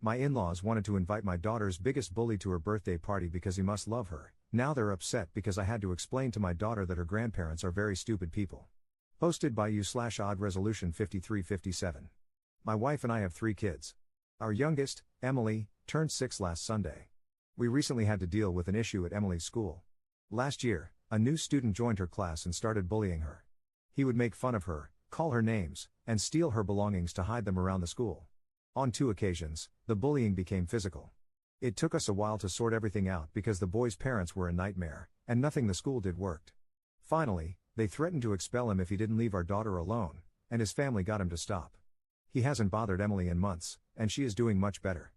My in-laws wanted to invite my daughter's biggest bully to her birthday party because he must love her. Now they're upset because I had to explain to my daughter that her grandparents are very stupid people. Posted by you/odd resolution 5357. My wife and I have 3 kids. Our youngest, Emily, turned 6 last Sunday. We recently had to deal with an issue at Emily's school. Last year, a new student joined her class and started bullying her. He would make fun of her, call her names, and steal her belongings to hide them around the school. On 2 occasions, the bullying became physical. It took us a while to sort everything out because the boy's parents were a nightmare, and nothing the school did worked. Finally, they threatened to expel him if he didn't leave our daughter alone, and his family got him to stop. He hasn't bothered Emily in months, and she is doing much better.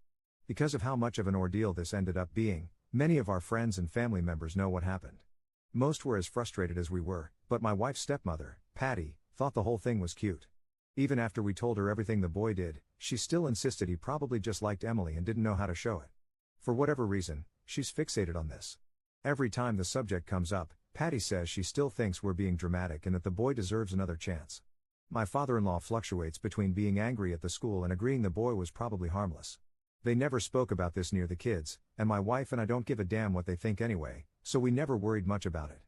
Because of how much of an ordeal this ended up being, many of our friends and family members know what happened. Most were as frustrated as we were, but my wife's stepmother, Patty, thought the whole thing was cute. Even after we told her everything the boy did, she still insisted he probably just liked Emily and didn't know how to show it. For whatever reason, she's fixated on this. Every time the subject comes up, Patty says she still thinks we're being dramatic and that the boy deserves another chance. My father-in-law fluctuates between being angry at the school and agreeing the boy was probably harmless. They never spoke about this near the kids, and my wife and I don't give a damn what they think anyway, so we never worried much about it.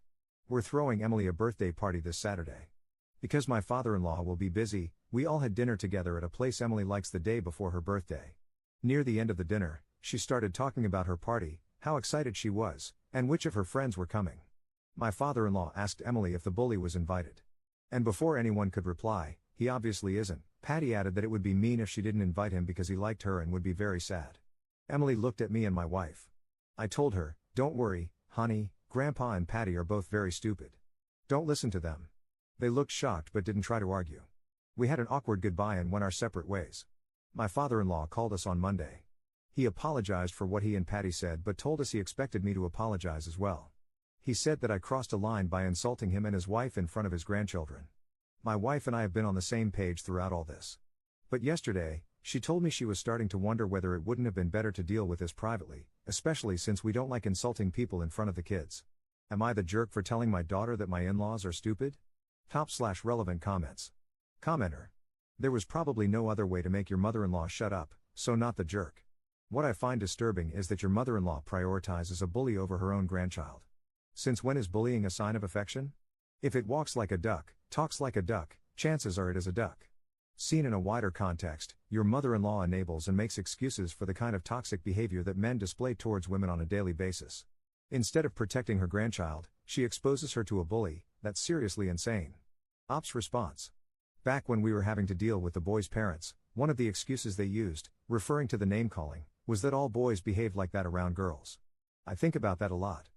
We're throwing Emily a birthday party this Saturday. Because my father-in-law will be busy, we all had dinner together at a place Emily likes the day before her birthday. Near the end of the dinner, she started talking about her party, how excited she was, and which of her friends were coming. My father-in-law asked Emily if the bully was invited. And before anyone could reply, he obviously isn't, Patty added that it would be mean if she didn't invite him because he liked her and would be very sad. Emily looked at me and my wife. I told her, "Don't worry, honey, Grandpa and Patty are both very stupid. Don't listen to them." They looked shocked but didn't try to argue. We had an awkward goodbye and went our separate ways. My father-in-law called us on Monday. He apologized for what he and Patty said but told us he expected me to apologize as well. He said that I crossed a line by insulting him and his wife in front of his grandchildren. My wife and I have been on the same page throughout all this. But yesterday, she told me she was starting to wonder whether it wouldn't have been better to deal with this privately, especially since we don't like insulting people in front of the kids. Am I the jerk for telling my daughter that my in-laws are stupid? Top/relevant comments. Commenter. There was probably no other way to make your mother-in-law shut up, so not the jerk. What I find disturbing is that your mother-in-law prioritizes a bully over her own grandchild. Since when is bullying a sign of affection? If it walks like a duck, talks like a duck, chances are it is a duck. Seen in a wider context, your mother-in-law enables and makes excuses for the kind of toxic behavior that men display towards women on a daily basis. Instead of protecting her grandchild, she exposes her to a bully. That's seriously insane. Ops response. Back when we were having to deal with the boy's parents, one of the excuses they used, referring to the name-calling, was that all boys behave like that around girls. I think about that a lot.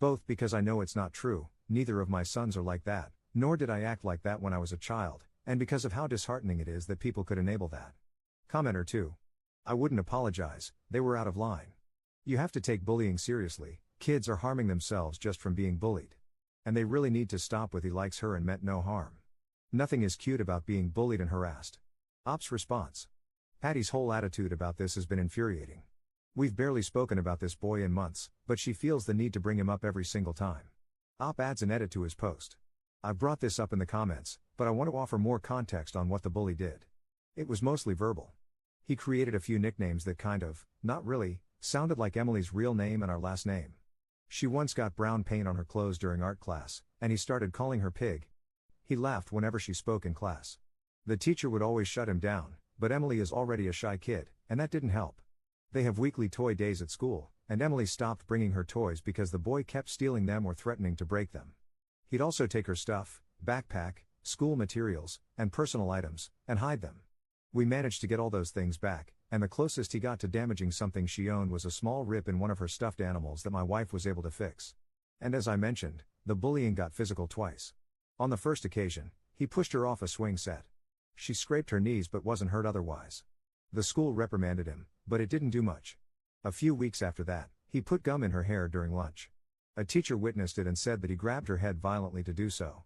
Both because I know it's not true, neither of my sons are like that, nor did I act like that when I was a child, and because of how disheartening it is that people could enable that. Commenter 2. I wouldn't apologize, they were out of line. You have to take bullying seriously, kids are harming themselves just from being bullied. And they really need to stop with "he likes her and meant no harm." Nothing is cute about being bullied and harassed. Ops response. Patty's whole attitude about this has been infuriating. We've barely spoken about this boy in months, but she feels the need to bring him up every single time. Op adds an edit to his post. I've brought this up in the comments, but I want to offer more context on what the bully did. It was mostly verbal. He created a few nicknames that kind of, not really, sounded like Emily's real name and our last name. She once got brown paint on her clothes during art class, and he started calling her pig. He laughed whenever she spoke in class. The teacher would always shut him down, but Emily is already a shy kid, and that didn't help. They have weekly toy days at school, and Emily stopped bringing her toys because the boy kept stealing them or threatening to break them. He'd also take her stuff, backpack, school materials, and personal items, and hide them. We managed to get all those things back, and the closest he got to damaging something she owned was a small rip in one of her stuffed animals that my wife was able to fix. And as I mentioned, the bullying got physical twice. On the first occasion, he pushed her off a swing set. She scraped her knees but wasn't hurt otherwise. The school reprimanded him, but it didn't do much. A few weeks after that, he put gum in her hair during lunch. A teacher witnessed it and said that he grabbed her head violently to do so.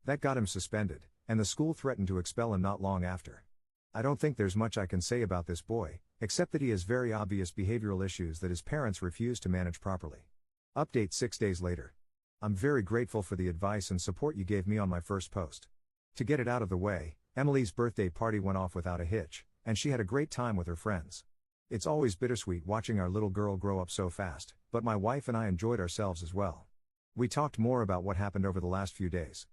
That got him suspended, and the school threatened to expel him not long after. I don't think there's much I can say about this boy, except that he has very obvious behavioral issues that his parents refuse to manage properly. Update 6 days later. I'm very grateful for the advice and support you gave me on my first post. To get it out of the way, Emily's birthday party went off without a hitch, and she had a great time with her friends. It's always bittersweet watching our little girl grow up so fast, but my wife and I enjoyed ourselves as well. We talked more about what happened over the last few days.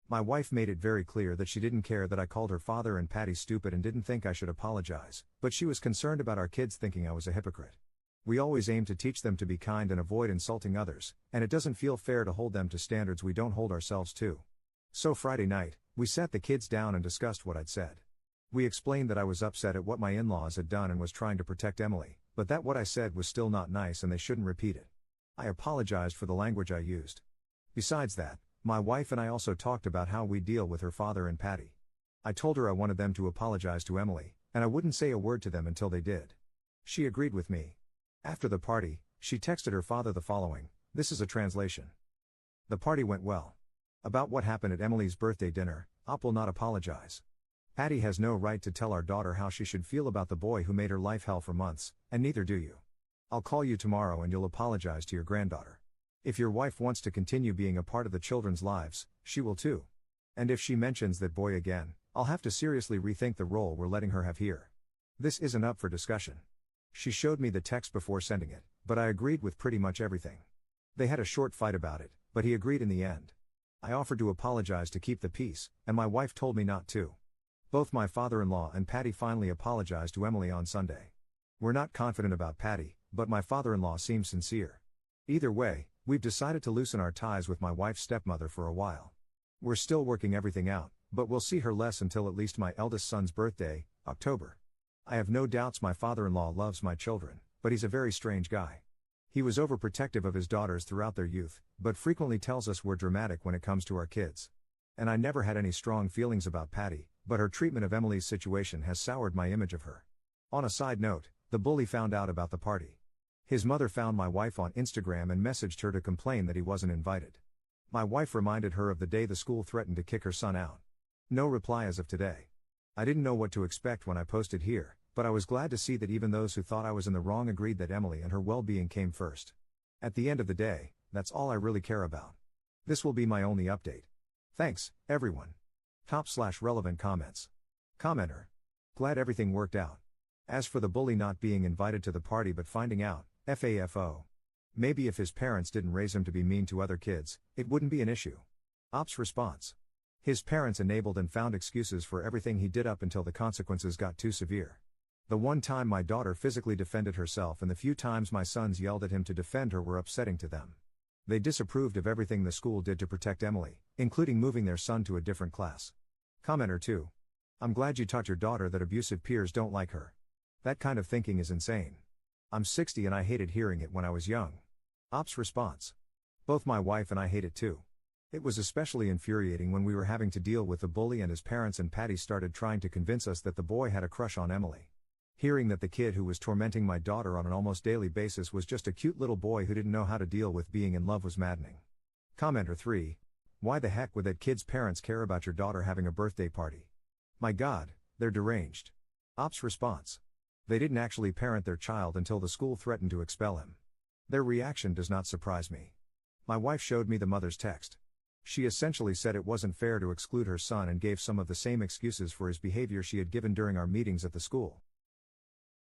My wife made it very clear that she didn't care that I called her father and Patty stupid and didn't think I should apologize, but she was concerned about our kids thinking I was a hypocrite. We always aim to teach them to be kind and avoid insulting others, and it doesn't feel fair to hold them to standards we don't hold ourselves to. So Friday night, we sat the kids down and discussed what I'd said. We explained that I was upset at what my in-laws had done and was trying to protect Emily, but that what I said was still not nice and they shouldn't repeat it. I apologized for the language I used. Besides that, my wife and I also talked about how we deal with her father and Patty. I told her I wanted them to apologize to Emily, and I wouldn't say a word to them until they did. She agreed with me. After the party, she texted her father the following, this is a translation. The party went well. About what happened at Emily's birthday dinner, Op will not apologize. Patty has no right to tell our daughter how she should feel about the boy who made her life hell for months, and neither do you. I'll call you tomorrow and you'll apologize to your granddaughter. If your wife wants to continue being a part of the children's lives, she will too. And if she mentions that boy again, I'll have to seriously rethink the role we're letting her have here. This isn't up for discussion. She showed me the text before sending it, but I agreed with pretty much everything. They had a short fight about it, but he agreed in the end. I offered to apologize to keep the peace, and my wife told me not to. Both my father-in-law and Patty finally apologized to Emily on Sunday. We're not confident about Patty, but my father-in-law seems sincere. Either way, we've decided to loosen our ties with my wife's stepmother for a while. We're still working everything out, but we'll see her less until at least my eldest son's birthday, October. I have no doubts my father-in-law loves my children, but he's a very strange guy. He was overprotective of his daughters throughout their youth, but frequently tells us we're dramatic when it comes to our kids. And I never had any strong feelings about Patty, but her treatment of Emily's situation has soured my image of her. On a side note, the bully found out about the party. His mother found my wife on Instagram and messaged her to complain that he wasn't invited. My wife reminded her of the day the school threatened to kick her son out. No reply as of today. I didn't know what to expect when I posted here, but I was glad to see that even those who thought I was in the wrong agreed that Emily and her well-being came first. At the end of the day, that's all I really care about. This will be my only update. Thanks, everyone. Top/relevant comments. Commenter. Glad everything worked out. As for the bully not being invited to the party but finding out, FAFO. Maybe if his parents didn't raise him to be mean to other kids, it wouldn't be an issue. Op's response. His parents enabled and found excuses for everything he did up until the consequences got too severe. The one time my daughter physically defended herself and the few times my sons yelled at him to defend her were upsetting to them. They disapproved of everything the school did to protect Emily, including moving their son to a different class. Commenter 2. I'm glad you taught your daughter that abusive peers don't like her. That kind of thinking is insane. I'm 60 and I hated hearing it when I was young. Op's response. Both my wife and I hate it too. It was especially infuriating when we were having to deal with the bully and his parents and Patty started trying to convince us that the boy had a crush on Emily. Hearing that the kid who was tormenting my daughter on an almost daily basis was just a cute little boy who didn't know how to deal with being in love was maddening. Commenter 3. Why the heck would that kid's parents care about your daughter having a birthday party? My God, they're deranged. Op's response. They didn't actually parent their child until the school threatened to expel him. Their reaction does not surprise me. My wife showed me the mother's text. She essentially said it wasn't fair to exclude her son and gave some of the same excuses for his behavior she had given during our meetings at the school.